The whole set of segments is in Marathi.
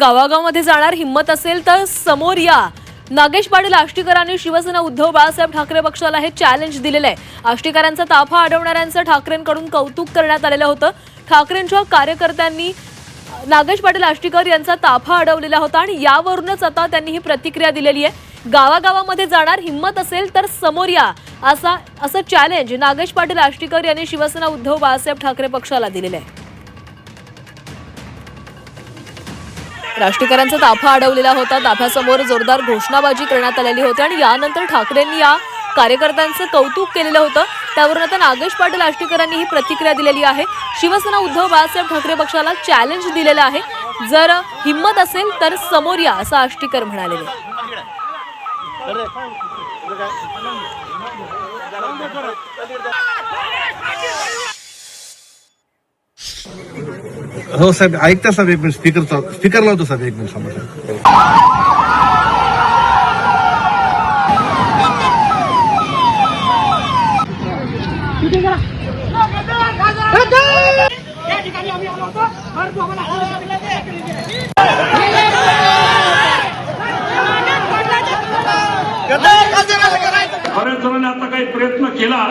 गावागावामध्ये जाणार हिम्मत असेल तर समोर या। नागेश पाटील आष्टीकरांनी शिवसेना उद्धव बाळासाहेब ठाकरे पक्षाला हे चॅलेंज दिलेले आहे। आष्टीकरांचा ताफा अडवणाऱ्यांचं ठाकरेंकडून कौतुक करण्यात आलेलं होतं। ठाकरेंच्या कार्यकर्त्यांनी नागेश पाटील आष्टीकर यांचा ताफा अडवलेला होता आणि यावरूनच आता त्यांनी ही प्रतिक्रिया दिलेली आहे। गावागावामध्ये जाणार हिम्मत असेल तर समोर या असं चॅलेंज नागेश पाटील आष्टीकर यांनी शिवसेना उद्धव बाळासाहेब ठाकरे पक्षाला दिलेलं आहे। राष्ट्रीयकरांचा ताफा अडवलेला होता। ताफ्यासमोर जोरदार घोषणाबाजी करण्यात आलेली होती आणि यानंतर ठाकरेंनी या कार्यकर्त्यांचं कौतुक केलेलं होतं। त्यावरून आता नागेश पाटील आष्टीकरांनी ही प्रतिक्रिया दिलेली आहे। शिवसेना उद्धव बाळासाहेब ठाकरे पक्षाला चॅलेंज दिलेलं आहे। जर हिम्मत असेल तर समोर या असं आष्टीकर म्हणाले। हो साहेब, ऐकता साहेब, एक मिनिट स्पीकर लावतो साहेब, एक मिनिट समोर। बऱ्याच जणांनी आता काही प्रयत्न केला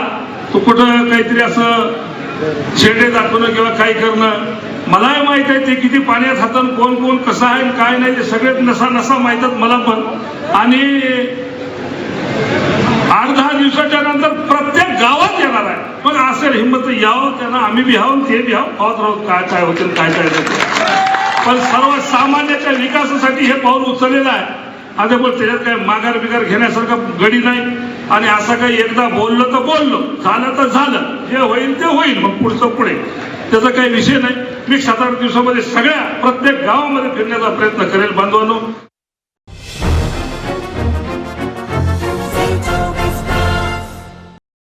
तो कुठं काहीतरी असं शेडे दाखवणं किंवा काही करणं। मलाही माहित आहे ते किती पाण्यात हातन कोण कोण कसं आहे काय नाही ते सगळे नसा नसा माहित आहेत मला पण। आणि 8-10 दिवसाच्या नंतर प्रत्येक गावात येणार आहे। मग असेल हिंमत यावं त्यांना, आम्ही बी हाव ते बी हाव, पाहत राहू काय काय होतं काय काय होतं। पण सर्वसामान्याच्या विकासासाठी हे पाऊल उचललेलं आहे। आता पण त्याच्यात काय माघार बिगार घेण्यासारखा गडी नाही। आणि असं काही एकदा बोललो तर बोललो, झालं तर झालं, जे होईल ते होईल, मग पुढचं पुढे, त्याचा काही विषय नाही। मी 7-8 दिवसामध्ये सगळ्या प्रत्येक गावामध्ये फिरण्याचा प्रयत्न करेल बांधवांनो।